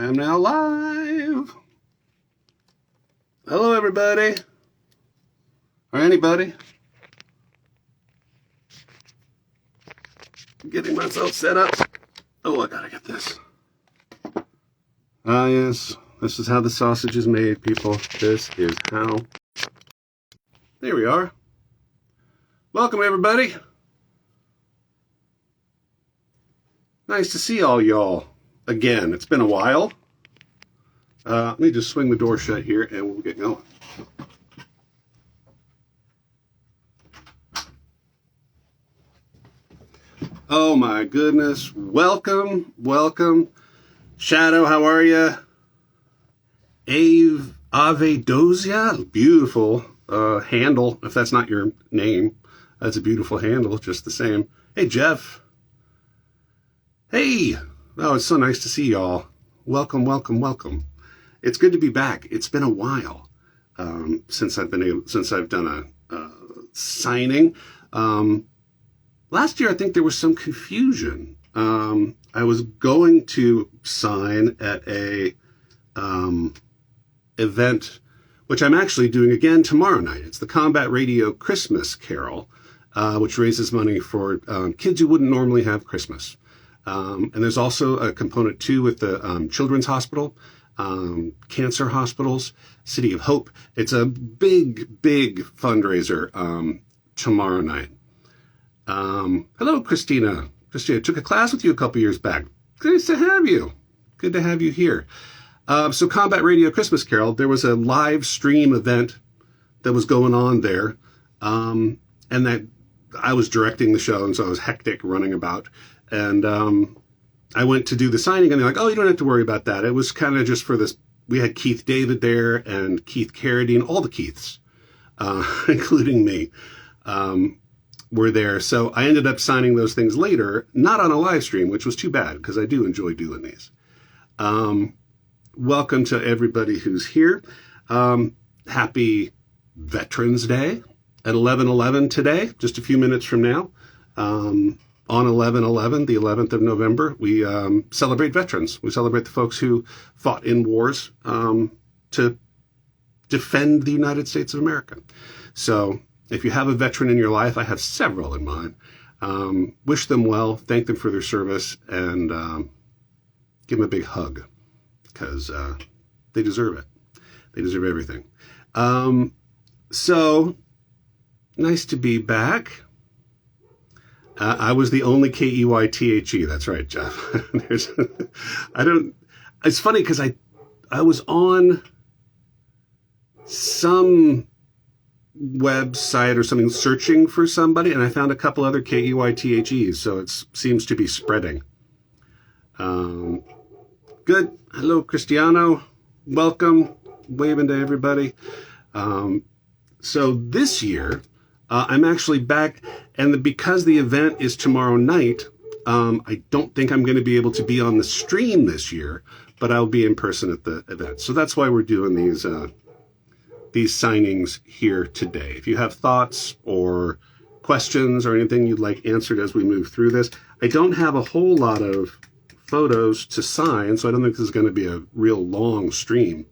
I am now live. Hello, everybody. Or anybody. Getting myself set up. Oh, I gotta get this. Ah, yes. This is how the sausage is made, people. This is how. There we are. Welcome, everybody. Nice to see all y'all again. It's been a while. Let me just swing the door shut here and we'll get going. Oh my goodness. Welcome. Shadow, how are you? Avedosia, beautiful handle. If that's not your name, that's a beautiful handle, just the same. Hey, Jeff. Hey. Oh, it's so nice to see y'all. Welcome. It's good to be back. It's been a while since I've done a signing. Last year, I think there was some confusion. I was going to sign at a event, which I'm actually doing again tomorrow night. It's the Combat Radio Christmas Carol, which raises money for kids who wouldn't normally have Christmas. And there's also a component too with the Children's Hospital, cancer hospitals, City of Hope. It's a big fundraiser tomorrow night. Hello, Christina. Christina, took a class with you a couple years back. Nice to have you. Good to have you here. So Combat Radio Christmas Carol, there was a live stream event that was going on there, and that I was directing the show, and so I was hectic running about. And I went to do the signing, and they're like, oh, you don't have to worry about that. It was kind of just for this. We had Keythe David there and Keythe Carradine, all the Keythes, including me, were there. So I ended up signing those things later, not on a live stream, which was too bad because I do enjoy doing these. Welcome to everybody who's here. Happy Veterans Day at 11:11 today, just a few minutes from now. On 11/11, the 11th of November, we celebrate veterans. We celebrate the folks who fought in wars to defend the United States of America. So if you have a veteran in your life, I have several in mind. Wish them well, thank them for their service, and give them a big hug because they deserve it. They deserve everything. So nice to be back. I was the only Keythe. That's right, Jeff. It's funny because I was on some website or something searching for somebody, and I found a couple other Keythes, so it seems to be spreading. Good. Hello, Cristiano. Welcome. Waving to everybody. So this year, I'm actually back, and because the event is tomorrow night, I don't think I'm going to be able to be on the stream this year, but I'll be in person at the event. So that's why we're doing these signings here today. If you have thoughts or questions or anything you'd like answered as we move through this, I don't have a whole lot of photos to sign, so I don't think this is going to be a real long stream,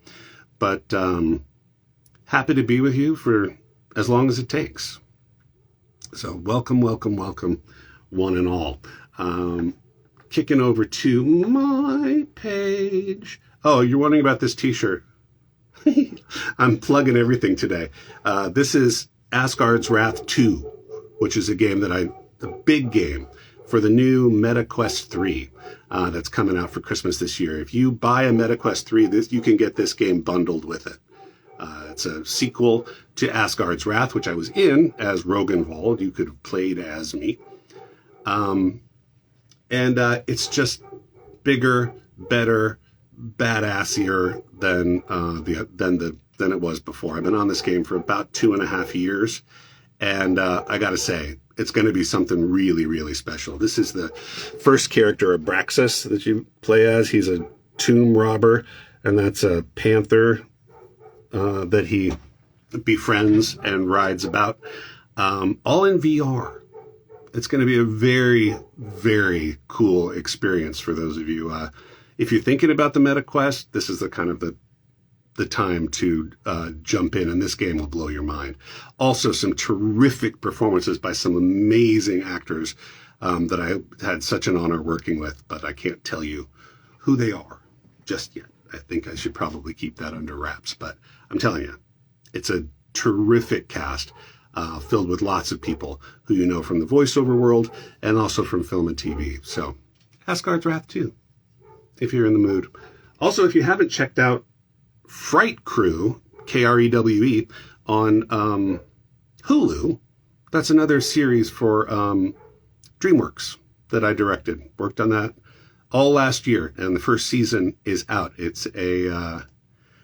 but happy to be with you for as long as it takes. So welcome, one and all. Kicking over to my page. Oh, you're wondering about this t-shirt. I'm plugging everything today. This is Asgard's Wrath 2, which is a big game for the new MetaQuest 3 that's coming out for Christmas this year. If you buy a MetaQuest 3, you can get this game bundled with it. It's a sequel to Asgard's Wrath, which I was in as Rogenwald. You could have played as me. And it's just bigger, better, badassier than it was before. I've been on this game for about 2.5 years, and I gotta say, it's going to be something really, really special. This is the first character, Abraxas, that you play as. He's a tomb robber, and that's a panther that he befriends and rides about, all in VR. It's going to be a very, very cool experience for those of you if you're thinking about the MetaQuest, this is the kind of the time to jump in, and this game will blow your mind. Also, some terrific performances by some amazing actors that I had such an honor working with, but I can't tell you who they are just yet. I think I should probably keep that under wraps, but I'm telling you, it's a terrific cast filled with lots of people who you know from the voiceover world and also from film and TV. So, Asgard's Wrath 2, if you're in the mood. Also, if you haven't checked out Fright Crew, Krewe, on Hulu, that's another series for DreamWorks that I directed. Worked on that all last year, and the first season is out. It's a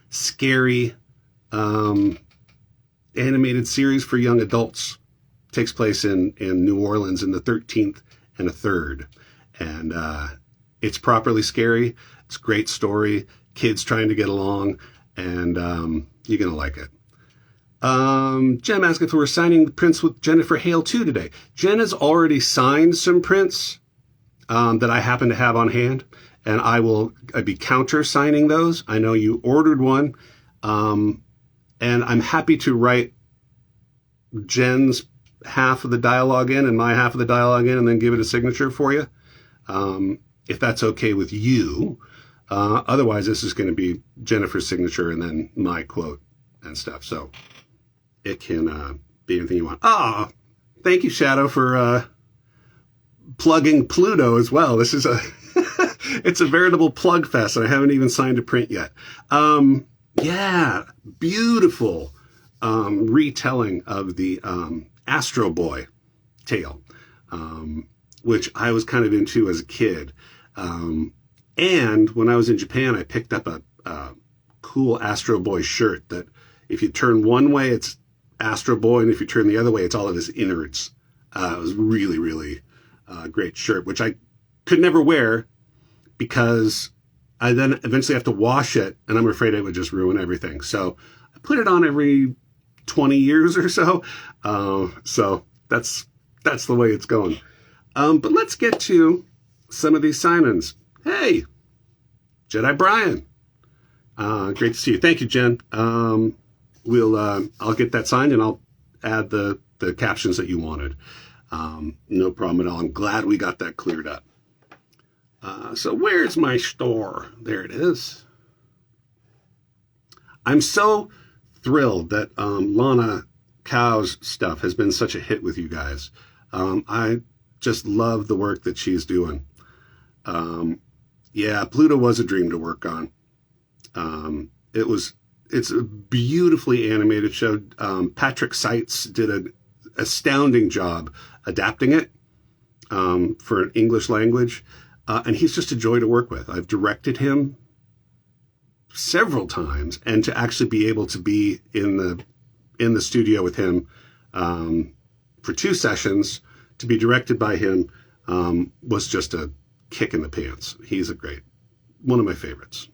scary animated series for young adults. Takes place in New Orleans in the 13th and a 3rd. And it's properly scary. It's a great story. Kids trying to get along. And you're going to like it. Jen asked if we're signing prints with Jennifer Hale 2 today. Jen has already signed some prints that I happen to have on hand. And I'd be counter signing those. I know you ordered one. And I'm happy to write Jen's half of the dialogue in and my half of the dialogue in and then give it a signature for you. If that's okay with you. Otherwise, this is going to be Jennifer's signature and then my quote and stuff. So it can be anything you want. Thank you, Shadow, for plugging Pluto as well. This is it's a veritable plug fest, and I haven't even signed a print yet. Yeah, beautiful retelling of the Astro Boy tale, which I was kind of into as a kid. And when I was in Japan, I picked up a cool Astro Boy shirt that if you turn one way, it's Astro Boy, and if you turn the other way, it's all of his innards. It was really, really great shirt, which I could never wear because I then eventually have to wash it, and I'm afraid it would just ruin everything. So I put it on every 20 years or so. So that's the way it's going. But let's get to some of these sign-ins. Hey, Jedi Brian. Great to see you. Thank you, Jen. I'll get that signed and I'll add the captions that you wanted. No problem at all. I'm glad we got that cleared up. So where's my store? There it is. I'm so thrilled that Lana Cow's stuff has been such a hit with you guys. I just love the work that she's doing. Yeah, Pluto was a dream to work on. It's a beautifully animated show. Patrick Seitz did an astounding job adapting it for an English language. And he's just a joy to work with. I've directed him several times, and to actually be able to be in the studio with him for 2 sessions, to be directed by him, was just a kick in the pants. He's one of my favorites.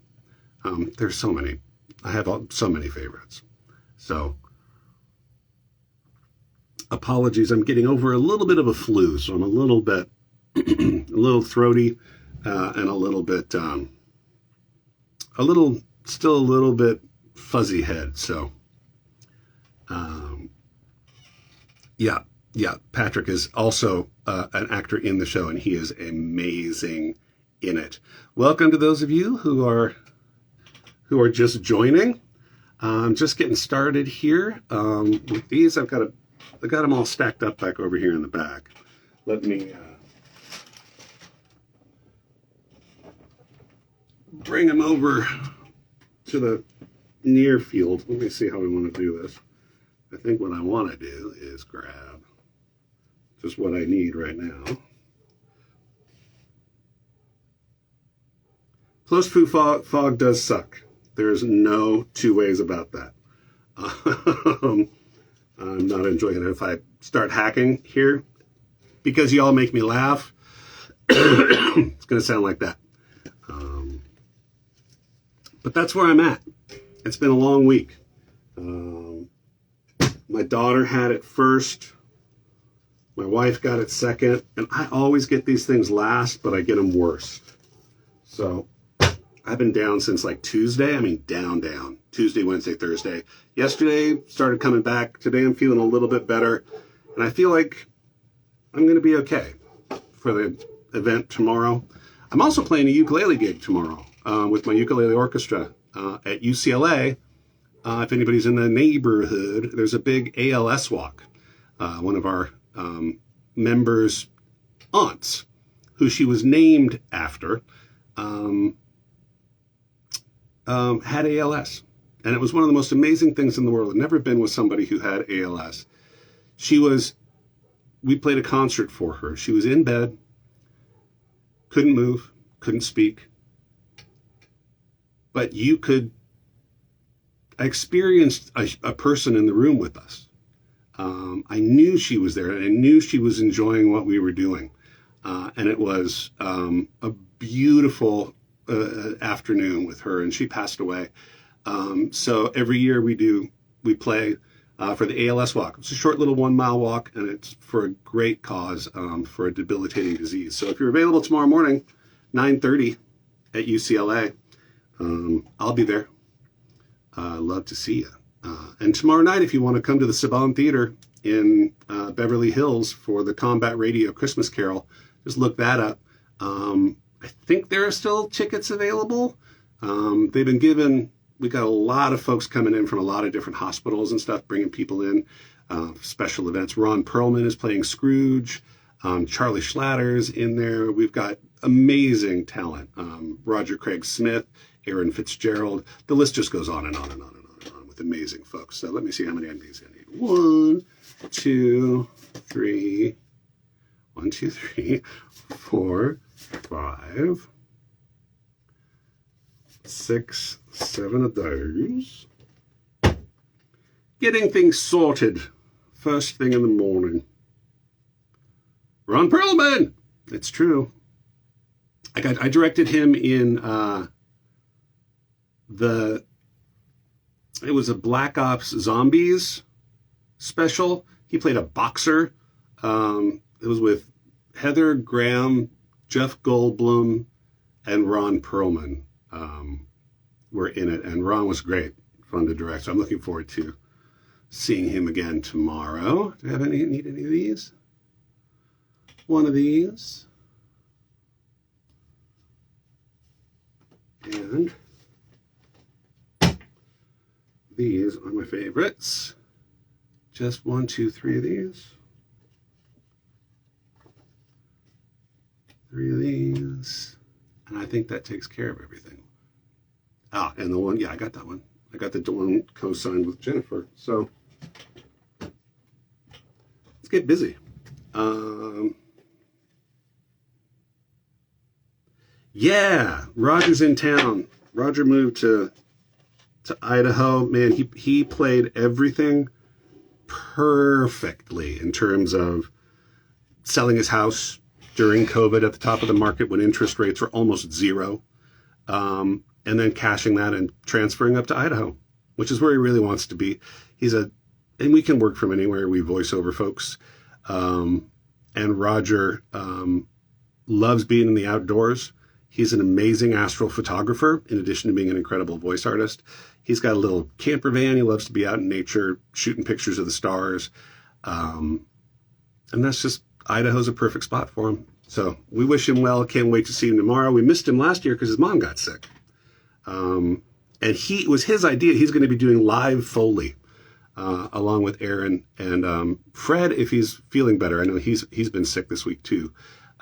There's so many. I have so many favorites. So apologies. I'm getting over a little bit of a flu, so I'm a little bit, a little throaty, and a little bit, still a little bit fuzzy head. So, yeah, Patrick is also an actor in the show, and he is amazing in it. Welcome to those of you who are just joining. Just getting started here with these. I got them all stacked up back over here in the back. Let me bring them over to the near field. Let me see how we want to do this. I think what I want to do is grab just what I need right now. Post-poo fog does suck. There's no 2 ways about that. I'm not enjoying it. If I start hacking here, because you all make me laugh, it's going to sound like that. But that's where I'm at. It's been a long week. My daughter had it first. My wife got it second. And I always get these things last, but I get them worst. So I've been down since like Tuesday. I mean, down. Tuesday, Wednesday, Thursday. Yesterday, started coming back. Today, I'm feeling a little bit better. And I feel like I'm going to be okay for the event tomorrow. I'm also playing a ukulele gig tomorrow with my ukulele orchestra at UCLA. If anybody's in the neighborhood, there's a big ALS walk. One of our members' aunts, who she was named after, had ALS. And it was one of the most amazing things in the world. I've never been with somebody who had ALS. We played a concert for her. She was in bed, couldn't move, couldn't speak. But I experienced a person in the room with us. I knew she was there, and I knew she was enjoying what we were doing. And it was a beautiful afternoon with her, and she passed away. So every year we play for the ALS walk. It's a short little 1 mile walk, and it's for a great cause, for a debilitating disease. So if you're available tomorrow morning, 9:30 at UCLA, I'll be there. Love to see you. And tomorrow night, if you want to come to the Saban Theater in Beverly Hills for the Combat Radio Christmas Carol, just look that up. I think there are still tickets available. They've been given. We got a lot of folks coming in from a lot of different hospitals and stuff, bringing people in, special events. Ron Perlman is playing Scrooge. Charlie Schlatter's in there. We've got amazing talent. Roger Craig Smith, Aaron Fitzgerald. The list just goes on and on and on and on and on with amazing folks. So let me see how many of these I need. 1, 2, 3. 1, 2, 3, 4, 5, 6, 7 of those. Getting things sorted first thing in the morning. Ron Perlman! It's true. I directed him in it was a Black Ops Zombies special. He played a boxer. It was with Heather Graham, Jeff Goldblum, and Ron Perlman were in it. And Ron was great, fun to direct. So I'm looking forward to seeing him again tomorrow. Do I need any of these? One of these. And these are my favorites. Just 1, 2, 3 of these. 3 of these. And I think that takes care of everything. And the one, yeah, I got that one. I got the one co-signed with Jennifer. So let's get busy. Yeah, Roger's in town. Roger moved to Idaho. Man, he played everything perfectly in terms of selling his house during COVID at the top of the market when interest rates were almost zero, and then cashing that and transferring up to Idaho, which is where he really wants to be. And we can work from anywhere. We voice over folks. And Roger loves being in the outdoors. He's an amazing astral photographer, in addition to being an incredible voice artist. He's got a little camper van. He loves to be out in nature, shooting pictures of the stars. And that's just, Idaho's a perfect spot for him. So we wish him well. Can't wait to see him tomorrow. We missed him last year because his mom got sick. And it was his idea. He's going to be doing live Foley along with Aaron and Fred if he's feeling better. I know he's been sick this week too.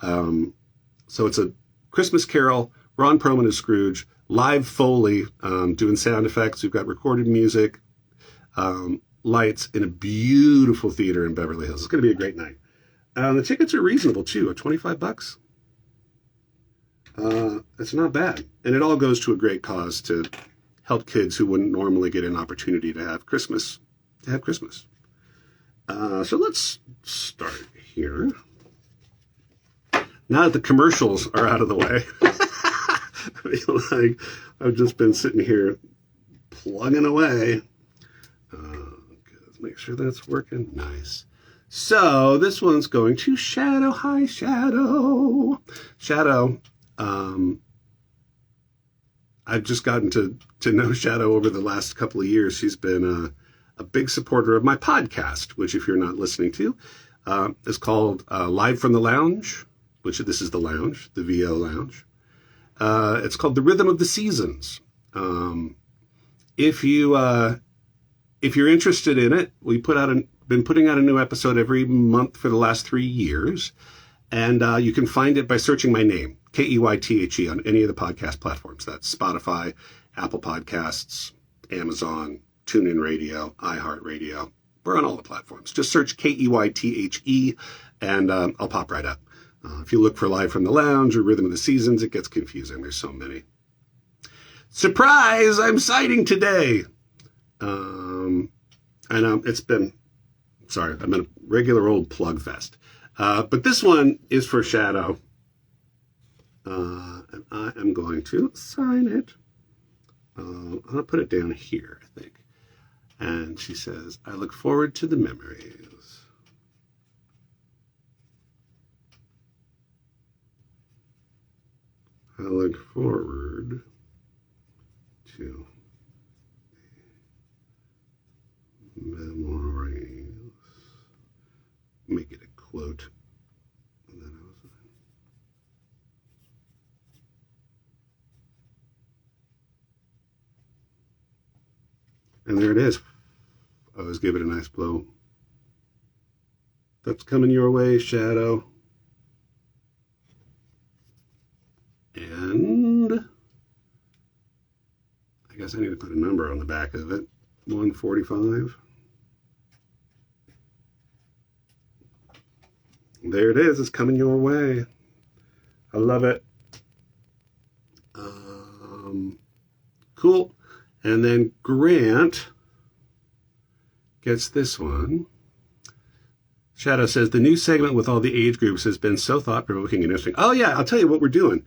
So it's a Christmas Carol, Ron Perlman as Scrooge, live Foley, doing sound effects. We've got recorded music, lights in a beautiful theater in Beverly Hills. It's going to be a great night. The tickets are reasonable too, at $25. It's not bad. And it all goes to a great cause to help kids who wouldn't normally get an opportunity to have Christmas. So let's start here. Now that the commercials are out of the way, I feel like I've just been sitting here plugging away. Let's make sure that's working. Nice. So this one's going to Shadow. Hi, Shadow. Shadow. I've just gotten to know Shadow over the last couple of years. She's been a big supporter of my podcast, which, if you're not listening to, is called Live from the Lounge, which this is the lounge, the VO lounge. It's called The Rhythm of the Seasons. If you're interested in it, we been putting out a new episode every month for the last 3 years, and you can find it by searching my name, Keythe, on any of the podcast platforms. That's Spotify, Apple Podcasts, Amazon, TuneIn Radio, iHeartRadio. We're on all the platforms. Just search Keythe, and I'll pop right up. If you look for Live from the Lounge or Rhythm of the Seasons, it gets confusing. There's so many. Surprise! I'm citing today. It's been, sorry, I've been a regular old plug fest. But this one is for Shadow. And I am going to sign it. I'm going to put it down here, I think. And she says, I look forward to the memories. I look forward to memories. Make it a quote. And there it is. Always give it a nice blow. That's coming your way, Shadow. And I guess I need to put a number on the back of it. 145. There it is. It's coming your way. I love it. Cool. And then Grant gets this one. Shadow says, the new segment with all the age groups has been so thought-provoking and interesting. Oh, yeah, I'll tell you what we're doing.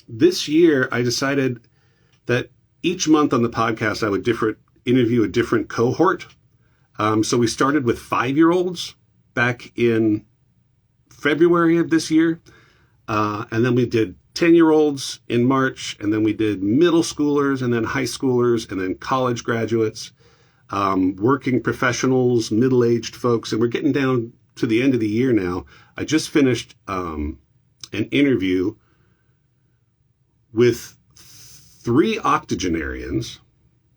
This year, I decided that each month on the podcast, I would interview a different cohort. So we started with 5-year-olds back in February of this year. And then we did 10-year-olds in March, and then we did middle schoolers, and then high schoolers, and then college graduates, working professionals, middle-aged folks, and we're getting down to the end of the year now. I just finished an interview with 3 octogenarians,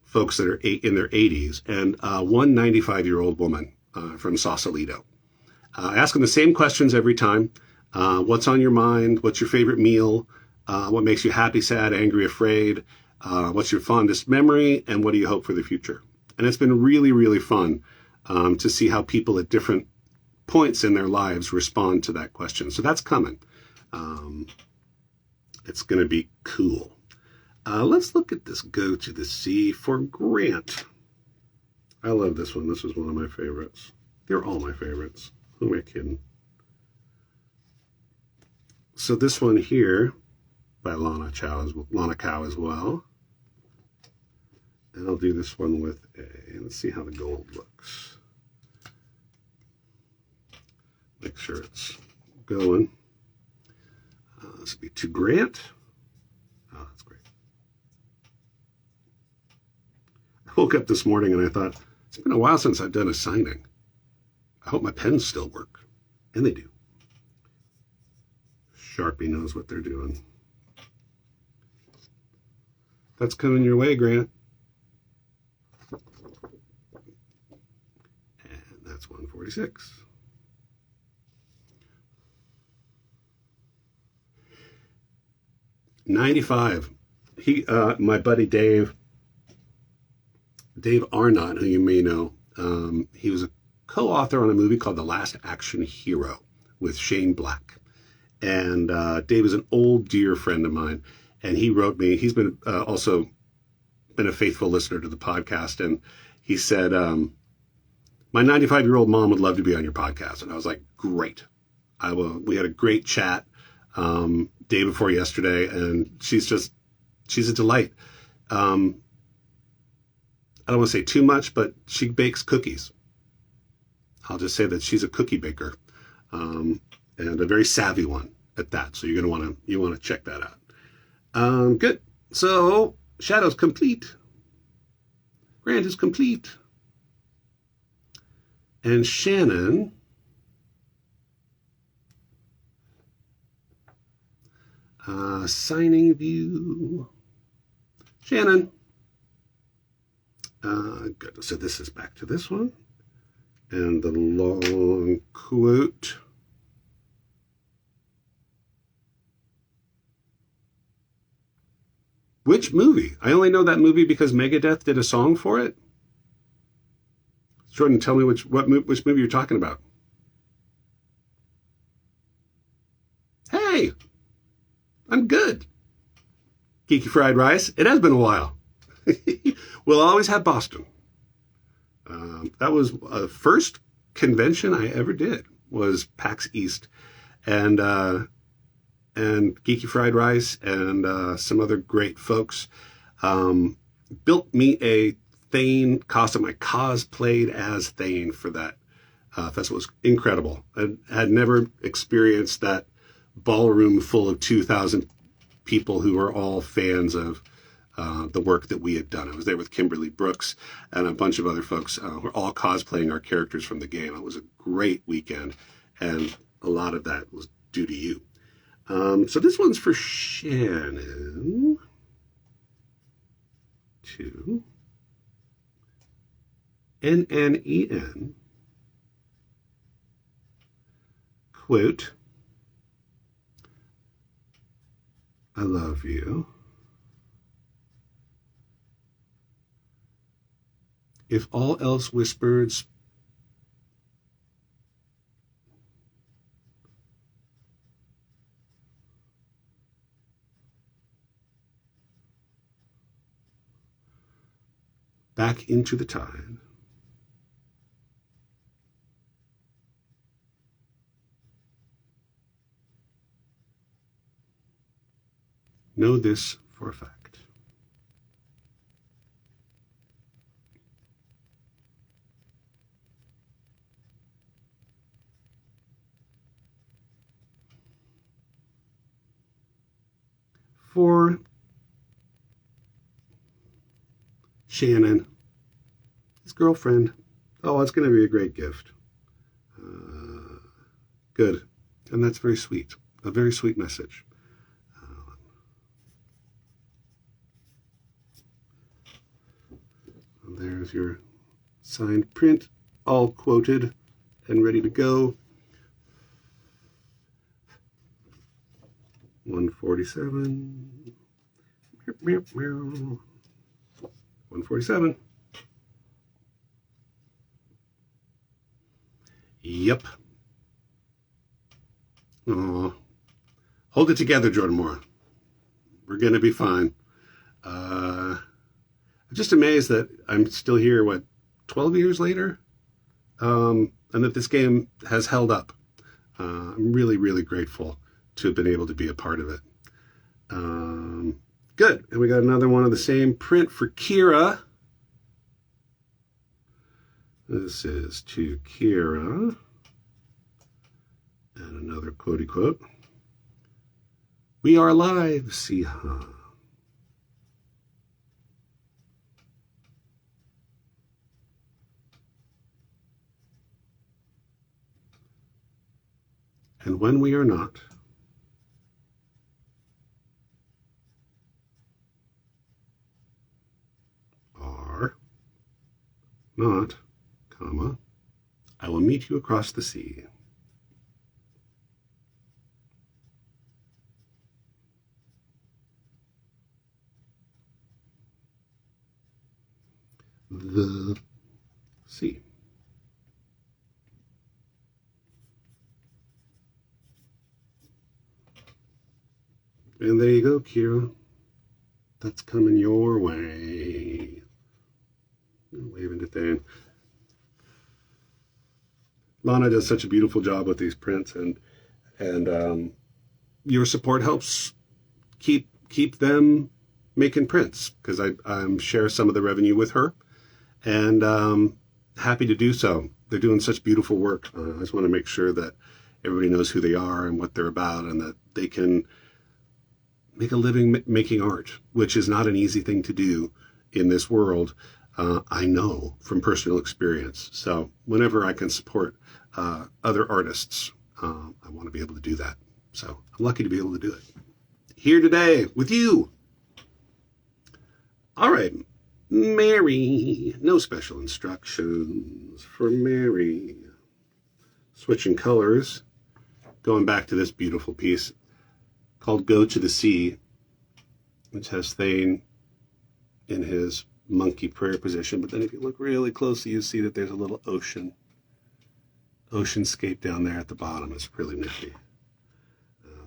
folks that are in their 80s, and one 95-year-old woman from Sausalito. I ask them the same questions every time. What's on your mind? What's your favorite meal? What makes you happy, sad, angry, afraid? What's your fondest memory? And what do you hope for the future? And it's been really, really fun to see how people at different points in their lives respond to that question. So that's coming. It's going to be cool. Let's look at this Go to the Sea for Grant. I love this one. This is one of my favorites. They're all my favorites. Who am I kidding? So this one here by Lana Cow as well. And I'll do this one with let's see how the gold looks. Make sure it's going. This will be to Grant. Oh, that's great. I woke up this morning and I thought, it's been a while since I've done a signing. I hope my pens still work. And they do. Sharpie knows what they're doing. That's coming your way, Grant. And that's 146. $95. My buddy Dave Arnott, who you may know, he was a co-author on a movie called The Last Action Hero with Shane Black. And Dave is an old dear friend of mine, and he wrote me. He's been also been a faithful listener to the podcast, and he said, my 95-year-old mom would love to be on your podcast. And I was like, great. I will. We had a great chat day before yesterday, and she's a delight. I don't want to say too much, but she bakes cookies. I'll just say that she's a cookie baker. And a very savvy one at that. So you want to check that out. Good. So, Shadow's complete. Grant is complete. And Shannon signing view. Shannon. Good. So this is back to this one. And the long quote. Which movie? I only know that movie because Megadeth did a song for it. Jordan, tell me which movie you're talking about. Hey, I'm good. Geeky Fried Rice. It has been a while. We'll always have Boston. That was the first convention I ever did. Was PAX East, and Geeky Fried Rice and some other great folks built me a Thane costume. I cosplayed as Thane for that festival. It was incredible. I had never experienced that ballroom full of 2,000 people who were all fans of the work that we had done. I was there with Kimberly Brooks and a bunch of other folks who were all cosplaying our characters from the game. It was a great weekend, and a lot of that was due to you. So this one's for Shannon. 2. NNEN. Quote, I love you. If all else whispers, back into the tide. Know this for a fact. For Shannon, his girlfriend. Oh, it's going to be a great gift. Good. And that's very sweet. A very sweet message. There's your signed print, all quoted and ready to go. 147. 147. Yep. Aw. Hold it together, Jordan Moore. We're going to be fine. I'm just amazed that I'm still here, 12 years later? And that this game has held up. I'm really, really grateful to have been able to be a part of it. Good. And we got another one of the same print for Kira. This is to Kira. And another quotey quote. We are alive, Siha. And when we are not, are not, comma, I will meet you across the sea. The sea. And there you go, Kira. That's coming your way. Waving to Thane. Lana does such a beautiful job with these prints, and your support helps keep them making prints, because I share some of the revenue with her, and happy to do so. They're doing such beautiful work. I just want to make sure that everybody knows who they are and what they're about, and that they can make a living making art, which is not an easy thing to do in this world. I know from personal experience. So whenever I can support other artists, I want to be able to do that. So I'm lucky to be able to do it. Here today with you. All right, Mary. No special instructions for Mary. Switching colors. Going back to this beautiful piece called Go to the Sea, which has Thane in his monkey prayer position. But then if you look really closely, you see that there's a little oceanscape down there at the bottom. It's really nifty.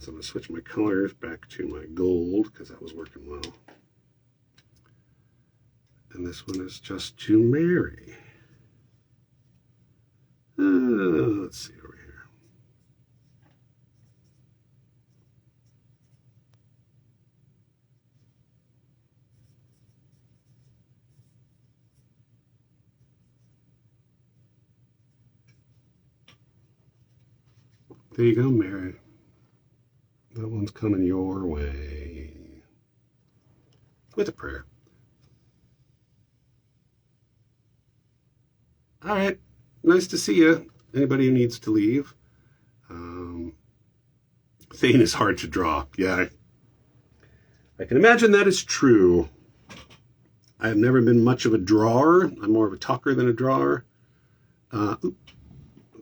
So I'm going to switch my colors back to my gold because that was working well. And this one is just to Mary. Let's see over here. There you go, Mary. That one's coming your way. With a prayer. All right. Nice to see you. Anybody who needs to leave. Thane is hard to draw. Yeah. I can imagine that is true. I have never been much of a drawer. I'm more of a talker than a drawer. What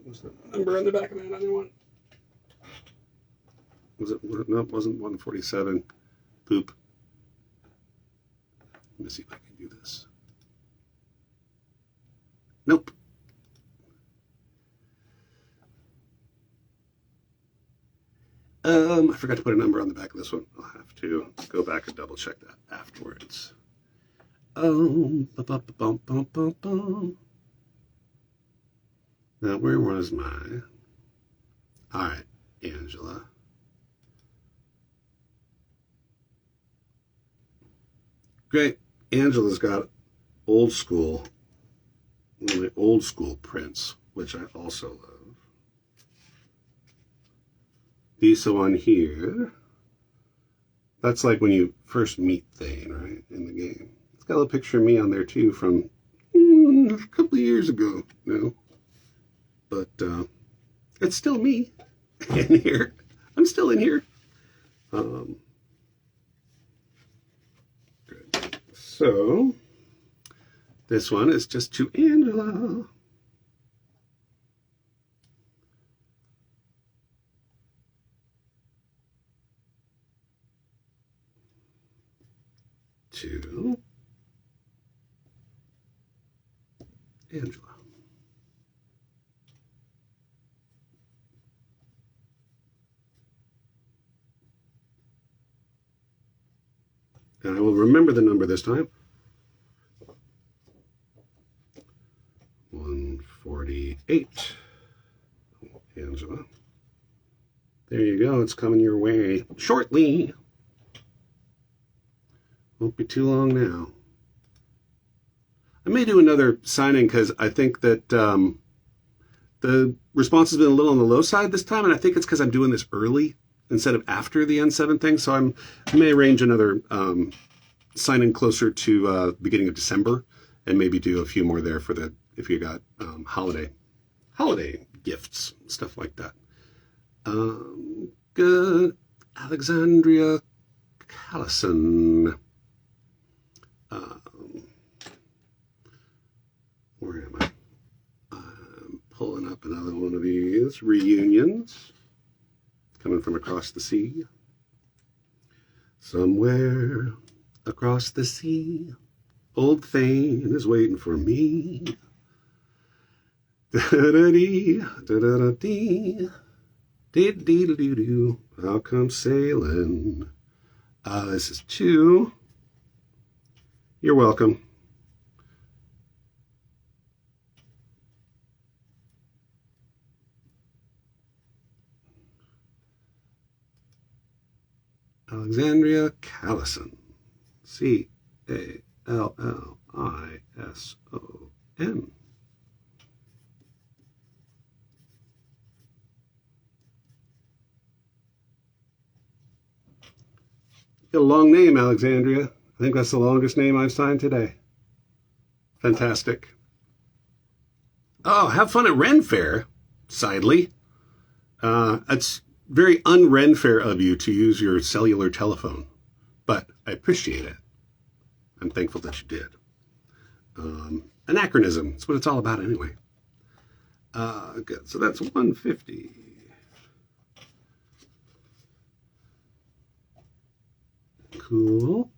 was the number on the back of that other one? Was it? No, it wasn't 147. Poop. Let me see if I can do this. Nope. I forgot to put a number on the back of this one. I'll have to go back and double check that afterwards. Now, where was my... All right, Angela. Great. Angela's got old school, one of my old school prints, which I also love. This one here, that's like when you first meet Thane, right, in the game. It's got a little picture of me on there too from a couple of years ago now. But it's still me in here. I'm still in here. Good. So this one is just to Angela. To Angela. And I will remember the number this time. 148. Angela. There you go. It's coming your way shortly. Won't be too long now. I may do another signing because I think that the response has been a little on the low side this time, and I think it's because I'm doing this early instead of after the N7 thing. So I may arrange another signing closer to beginning of December, and maybe do a few more there for the if you got holiday gifts, stuff like that. Good. Alexandria Callison. Where am I? I'm pulling up another one of these reunions coming from across the sea. Somewhere across the sea, old Thane is waiting for me. Da-da-dee, da-da-da-dee, dee-dee-dee-doo, I'll come sailing. This is two. You're welcome. Alexandria Callison. C-A-L-L-I-S-O-N. Got a long name, Alexandria. I think that's the longest name I've signed today. Fantastic. Oh, have fun at Ren Fair, Sidely. It's very un-Ren Fair of you to use your cellular telephone, but I appreciate it. I'm thankful that you did. Anachronism. That's what it's all about anyway. Good. So that's 150. Cool.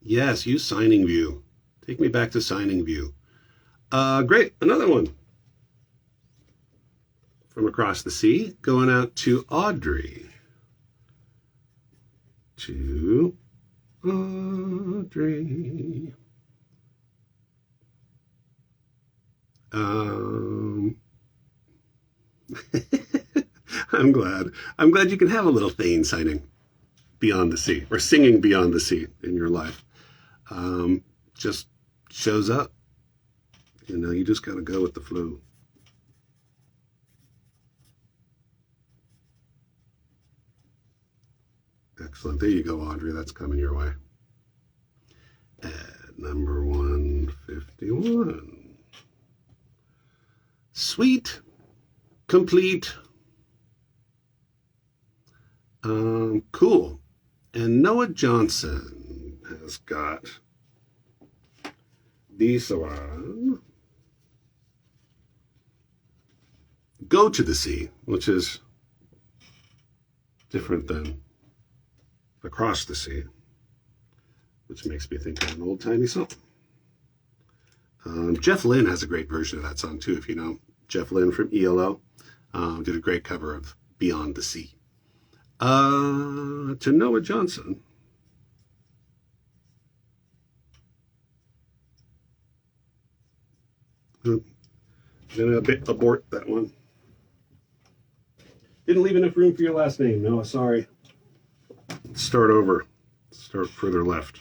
Yes, use Signing View. Take me back to Signing View. Great. Another one. From across the sea, going out to Audrey. To Audrey. I'm glad you can have a little Thane signing Beyond the Sea, or singing Beyond the Sea in your life. Just shows up. You know, you just got to go with the flow. Excellent. There you go, Audrey. That's coming your way. At number 151. Sweet. Complete. Cool. And Noah Johnson has got this one. Go to the Sea, which is different than Across the Sea, which makes me think of an old-timey song. Jeff Lynne has a great version of that song, too, if you know. Jeff Lynne from ELO did a great cover of Beyond the Sea. To Noah Johnson. I'm going to abort that one. Didn't leave enough room for your last name, Noah, sorry. Let's start over. Start further left.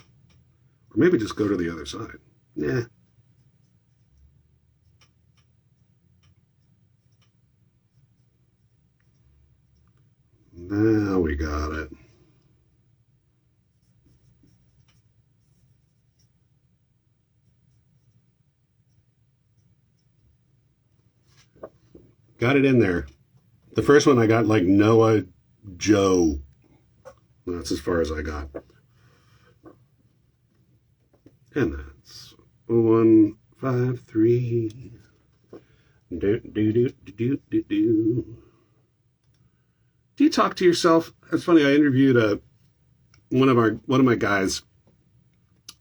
Or maybe just go to the other side. Nah. Now we got it. Got it in there. The first one I got like Noah Joe. That's as far as I got. And that's 153. Do you talk to yourself? It's funny. I interviewed one of my guys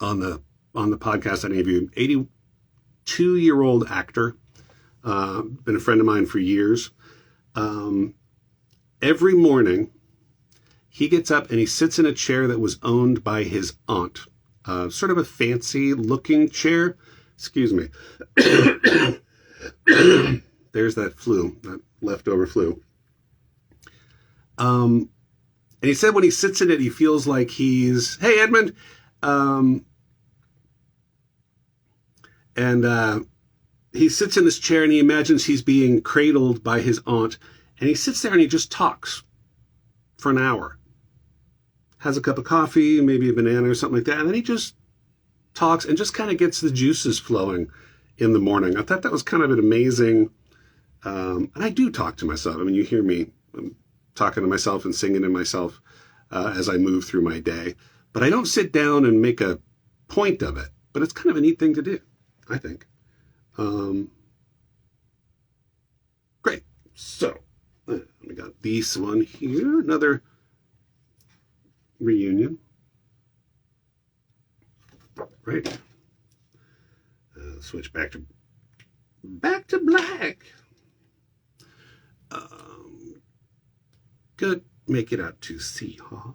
on the podcast. I interviewed 82-year-old actor. Been a friend of mine for years. Every morning, he gets up and he sits in a chair that was owned by his aunt. Sort of a fancy-looking chair. Excuse me. There's that flu, that leftover flu. And he said when he sits in it, he feels like he's, hey, Edmund. He sits in this chair and he imagines he's being cradled by his aunt. And he sits there and he just talks for an hour. Has a cup of coffee, maybe a banana or something like that. And then he just talks and just kind of gets the juices flowing in the morning. I thought that was kind of an amazing, and I do talk to myself. I mean, you hear me talking to myself and singing to myself as I move through my day. But I don't sit down and make a point of it. But it's kind of a neat thing to do, I think. Great. So, we got this one here. Another reunion. Right. Switch back to black. Good. Make it out to sea, huh?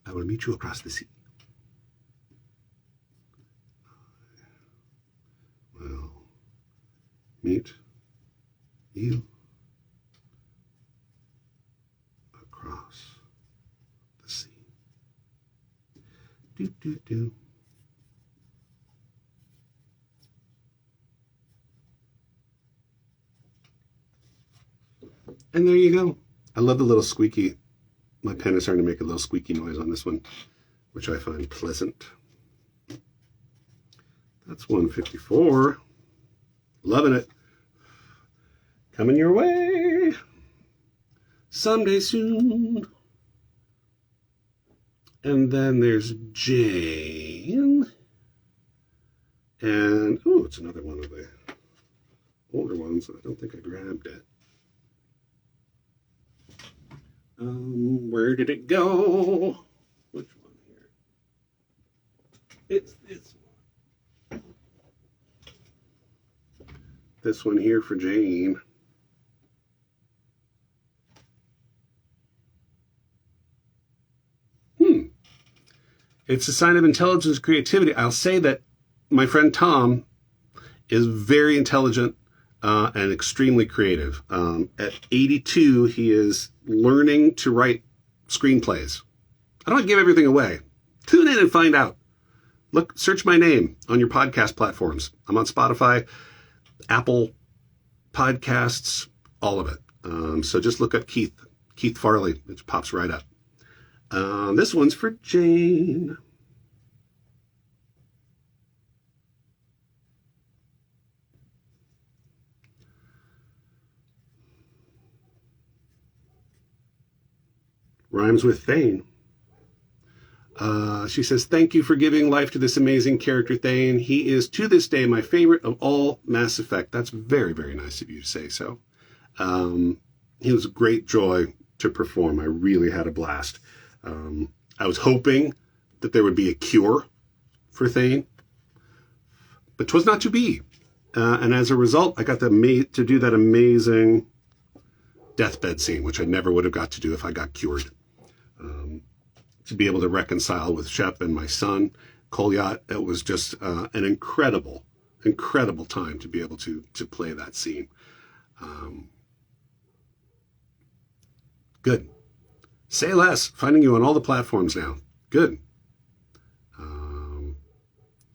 I will meet you across the sea. Well, meet you across the sea. Do, do, do. And there you go. I love the little squeaky. My pen is starting to make a little squeaky noise on this one, which I find pleasant. That's 154. Loving it. Coming your way. Someday soon. And then there's Jane. And, oh, it's another one of the older ones. I don't think I grabbed it. Where did it go? Which one here? It's this one. This one here for Jane. It's a sign of intelligence and creativity. I'll say that my friend Tom is very intelligent and extremely creative. At 82, he is learning to write screenplays. I don't give everything away. Tune in and find out. Look, search my name on your podcast platforms. I'm on Spotify, Apple Podcasts, all of it. So just look up Keythe Farley. It pops right up. This one's for Jane. Rhymes with Thane. She says, thank you for giving life to this amazing character, Thane. He is, to this day, my favorite of all Mass Effect. That's very, very nice of you to say so. He was a great joy to perform. I really had a blast. I was hoping that there would be a cure for Thane, but 'twas not to be. And as a result, I got to do that amazing deathbed scene, which I never would have got to do if I got cured. To be able to reconcile with Shep and my son, Kolyat, it was just an incredible, incredible time to be able to play that scene. Good. Say less. Finding you on all the platforms now. Good.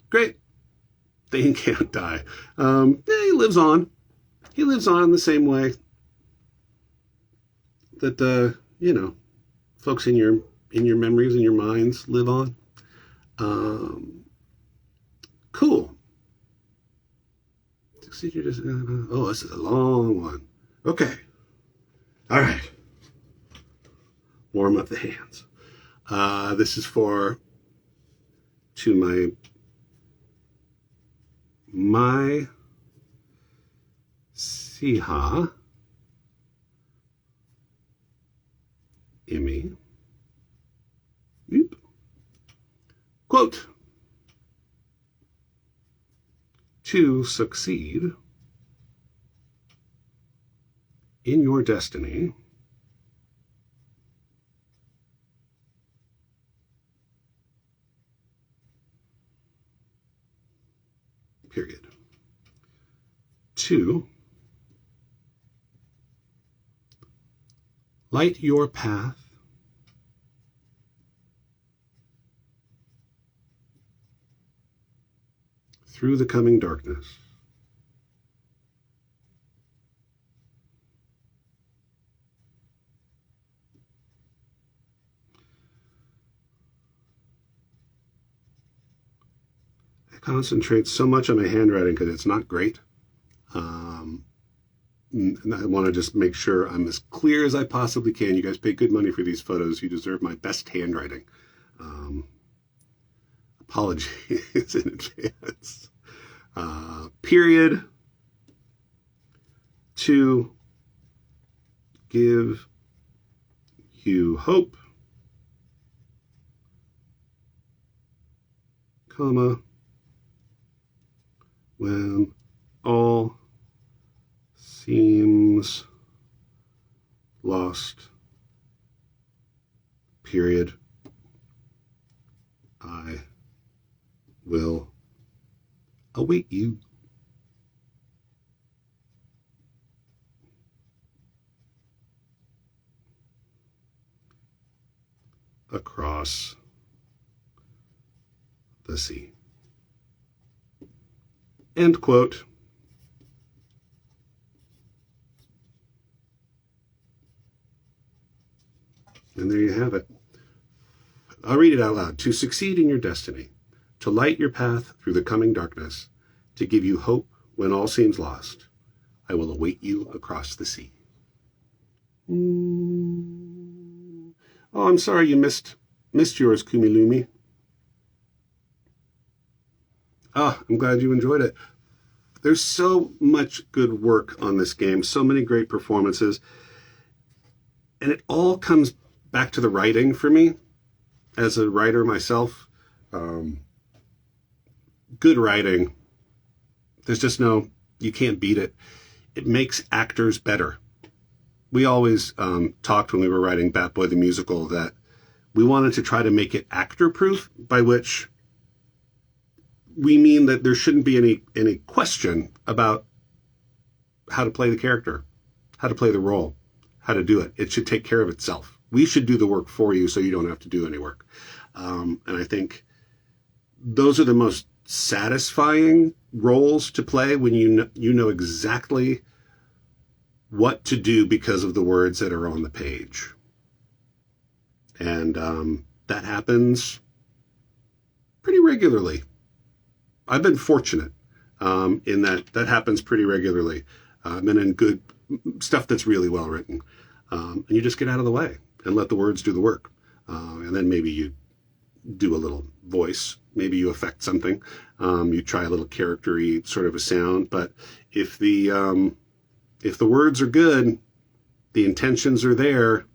Great. Thane can't die. He lives on. He lives on in the same way that, folks in your memories and your minds live on. Cool. Oh, this is a long one. Okay. All right. Warm up the hands. This is to my Siha Emmy. Yep. Quote, to succeed in your destiny, period. 2, light your path through the coming darkness. I concentrate so much on my handwriting because it's not great. And I want to just make sure I'm as clear as I possibly can. You guys pay good money for these photos. You deserve my best handwriting. Apologies in advance. Period. To give you hope, comma, when all seems lost, period, I will await you. Across the sea. End quote. And there you have it. I'll read it out loud. To succeed in your destiny, to light your path through the coming darkness, to give you hope when all seems lost, I will await you across the sea. Oh, I'm sorry you missed yours, Kumilumi. Ah, I'm glad you enjoyed it. There's so much good work on this game, so many great performances, and it all comes back to the writing for me. As a writer myself, good writing, there's just you can't beat it. It makes actors better. We always talked when we were writing Bat Boy the Musical that we wanted to try to make it actor-proof, by which we mean that there shouldn't be any question about how to play the character, how to play the role, how to do it. It should take care of itself. We should do the work for you so you don't have to do any work. And I think those are the most satisfying roles to play when you know exactly what to do because of the words that are on the page. And that happens pretty regularly. I've been fortunate in that happens pretty regularly. And in good stuff that's really well written. And you just get out of the way and let the words do the work. And then maybe you do a little voice. Maybe you affect something. You try a little character-y sort of a sound. But if the words are good, the intentions are there,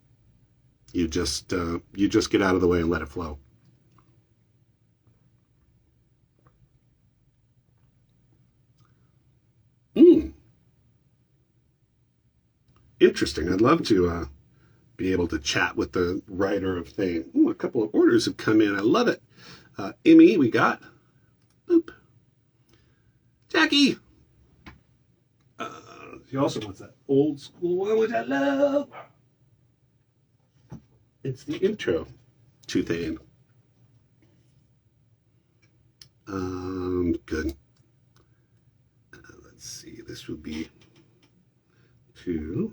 you just get out of the way and let it flow. Interesting. I'd love to be able to chat with the writer of Thane. Ooh, a couple of orders have come in. I love it. Emmy, we got. Boop. Jackie. She also wants that old school one, which I love. It's the intro to Thane. Good. Let's see. This would be to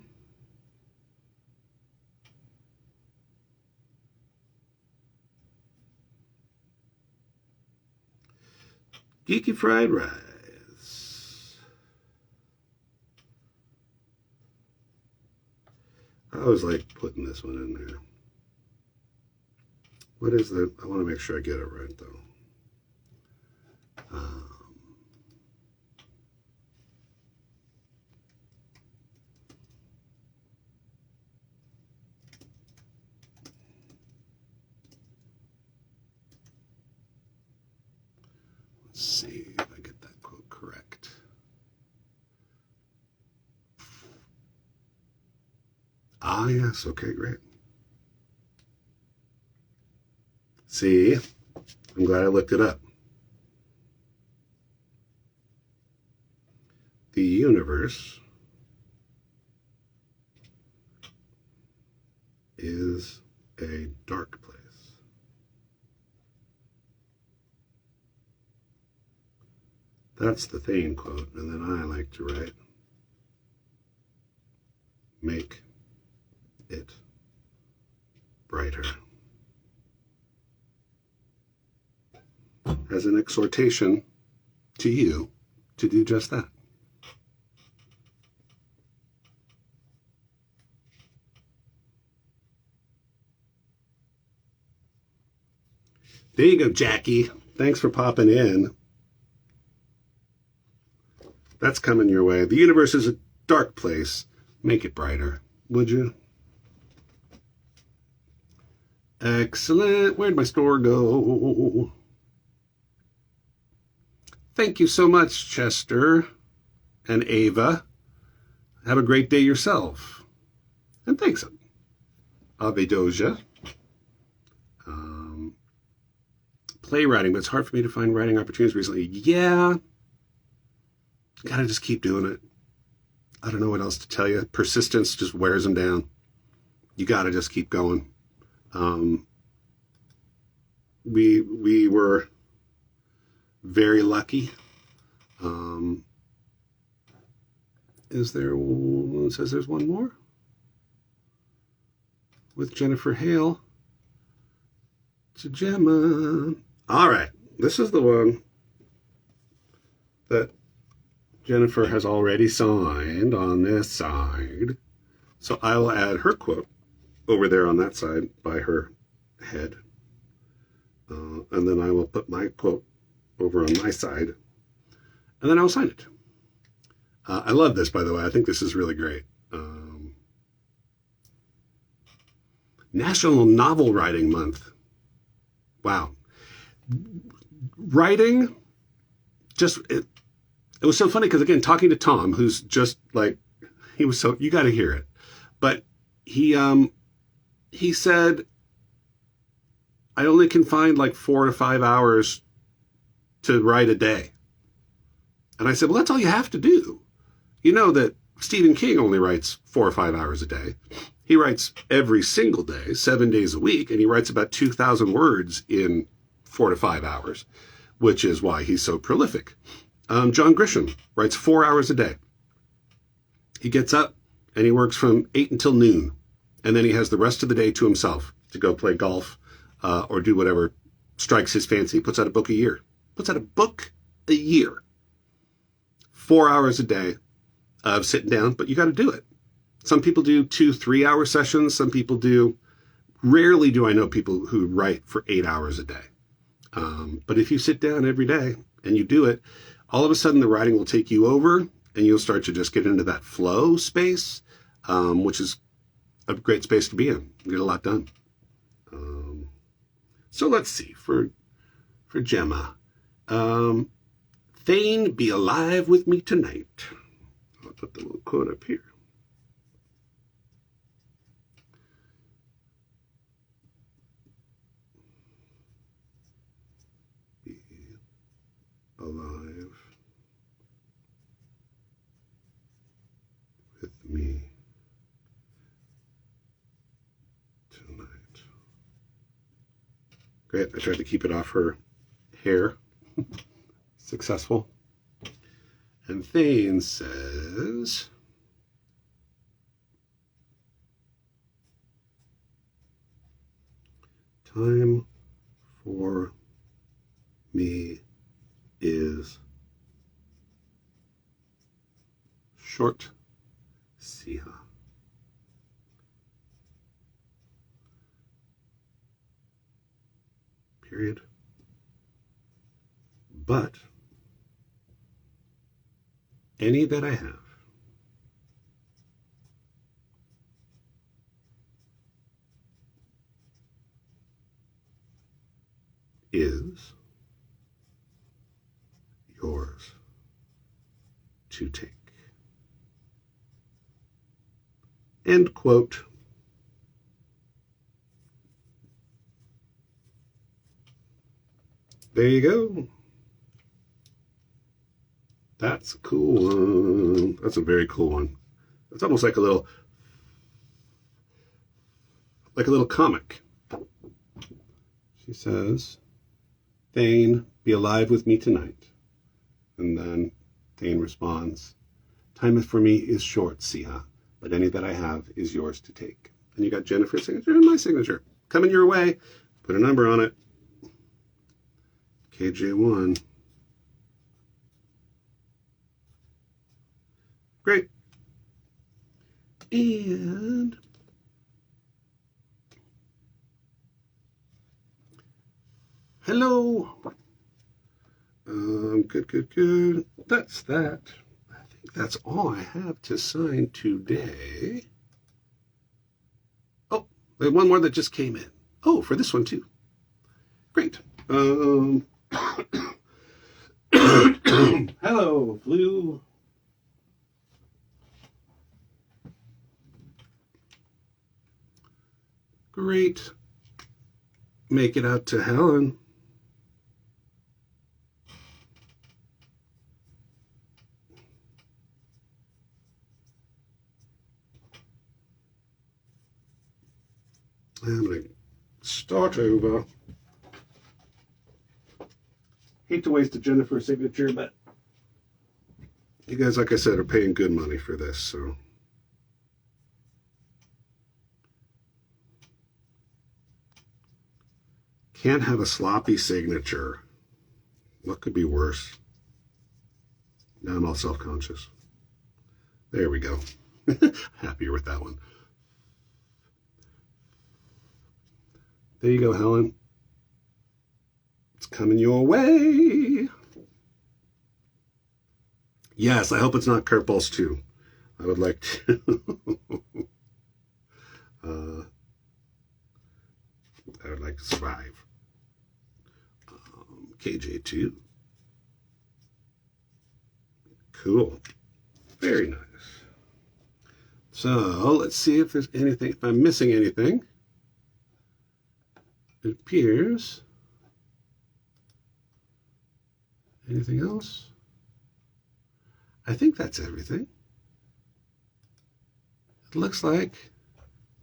Geeky Fried Rice. I always like putting this one in there. What is the? I want to make sure I get it right though. Let's see if I get that quote correct. Ah, yes. Okay, great. See, I'm glad I looked it up. The universe is a dark place. That's the Thane quote, and then I like to write, make it brighter. As an exhortation to you to do just that. There you go, Jackie. Thanks for popping in. That's coming your way. The universe is a dark place. Make it brighter, would you? Excellent. Where'd my store go? Thank you so much, Chester and Ava. Have a great day yourself. And thanks, Ave Doja. Playwriting, but it's hard for me to find writing opportunities recently. Yeah. Gotta just keep doing it. I don't know what else to tell you. Persistence just wears them down. You gotta just keep going. We were very lucky. Is there one? It says there's one more. with Jennifer Hale to Gemma. All right, this is the one that Jennifer has already signed on this side. So I will add her quote over there on that side by her head. And then I will put my quote over on my side. And then I'll sign it. I love this, by the way. I think this is really great. National Novel Writing Month. Wow. Writing, it was so funny because, again, talking to Tom, who's just like, he was so, you got to hear it. But he said, I only can find like 4 to 5 hours to write a day. And I said, well, that's all you have to do. You know that Stephen King only writes 4 or 5 hours a day. He writes every single day, 7 days a week, and he writes about 2,000 words in 4 to 5 hours, which is why he's so prolific. John Grisham writes 4 hours a day. He gets up and he works from 8 until noon, and then he has the rest of the day to himself to go play golf or do whatever strikes his fancy. He puts out a book a year. 4 hours a day of sitting down, but you got to do it. Some people do 2-3 hour sessions. Some people do, rarely do I know people who write for 8 hours a day. But if you sit down every day and you do it, all of a sudden the writing will take you over and you'll start to just get into that flow space, which is a great space to be in. You get a lot done. So let's see, for Gemma. Thane, be alive with me tonight. I'll put the little quote up here. Be alive with me tonight. Great. I tried to keep it off her hair. Successful. And Thane says, time for me is short. See ya. Period. But any that I have is yours to take. End quote. There you go. That's a cool one. That's a very cool one. It's almost like a little comic. She says, Thane, be alive with me tonight. And then Thane responds, time for me is short, Sia, but any that I have is yours to take. And you got Jennifer's signature and my signature. Coming your way. Put a number on it. KJ1. Great. And hello. Good. That's that. I think that's all I have to sign today. Oh, there's one more that just came in. Oh, for this one too. Great. Hello, Flu. Great. Make it out to Helen. I'm going to start over. Hate to waste a Jennifer signature, but you guys, like I said, are paying good money for this, so. Can't have a sloppy signature. What could be worse? Now I'm all self-conscious. There we go. Happier with that one. There you go, Helen. It's coming your way. Yes, I hope it's not Curpulse 2. I would like to. I would like to survive. KJ2. Cool. Very nice. So let's see if there's anything, if I'm missing anything. It appears. Anything else? I think that's everything. It looks like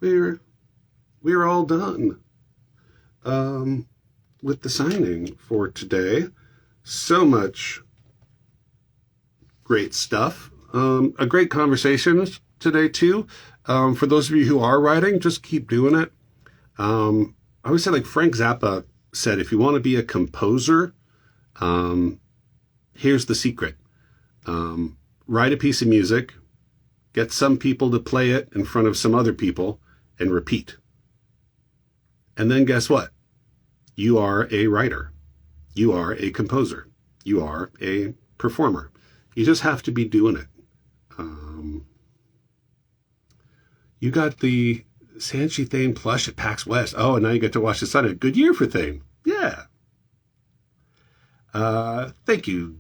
we're all done with the signing for today. So much great stuff. A great conversation today too. For those of you who are writing, just keep doing it. I always say, like Frank Zappa said, if you want to be a composer, here's the secret. Write a piece of music, get some people to play it in front of some other people, and repeat. And then guess what? You are a writer. You are a composer. You are a performer. You just have to be doing it. You got the Sanchi Thane plush at PAX West. Oh, and now you get to watch the sun. Good year for Thane. Yeah. Thank you.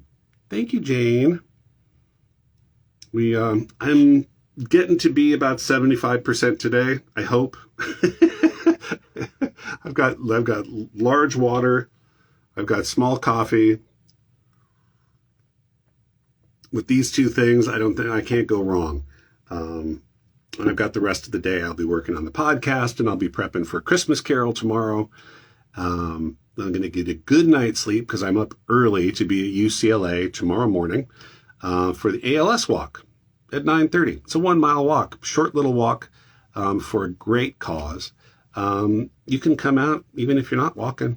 Thank you, Jane. I'm getting to be about 75% today, I hope. I've got large water. I've got small coffee. With these two things, I can't go wrong. And I've got the rest of the day. I'll be working on the podcast, and I'll be prepping for Christmas Carol tomorrow. I'm going to get a good night's sleep because I'm up early to be at UCLA tomorrow morning for the ALS walk at 9:30. It's a 1 mile walk, short little walk for a great cause. You can come out even if you're not walking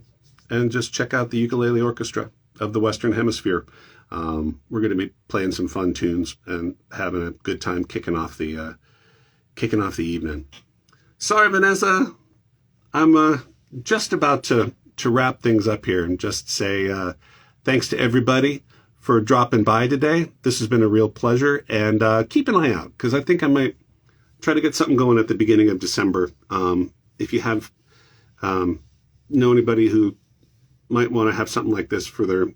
and just check out the ukulele orchestra of the Western Hemisphere. We're going to be playing some fun tunes and having a good time kicking off the evening. Sorry, Vanessa. I'm just about to wrap things up here and just say thanks to everybody for dropping by today. This has been a real pleasure, and keep an eye out because I think I might try to get something going at the beginning of December. If you have know anybody who might want to have something like this for their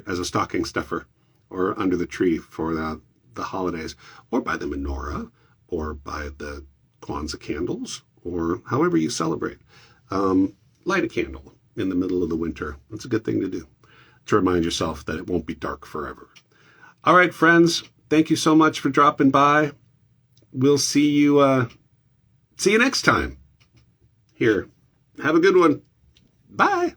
as a stocking stuffer or under the tree for the holidays, or by the menorah, or by the Kwanzaa candles, or however you celebrate. Light a candle in the middle of the winter. That's a good thing to do, to remind yourself that it won't be dark forever. All right, friends, thank you so much for dropping by. We'll see you next time. Here, have a good one. Bye.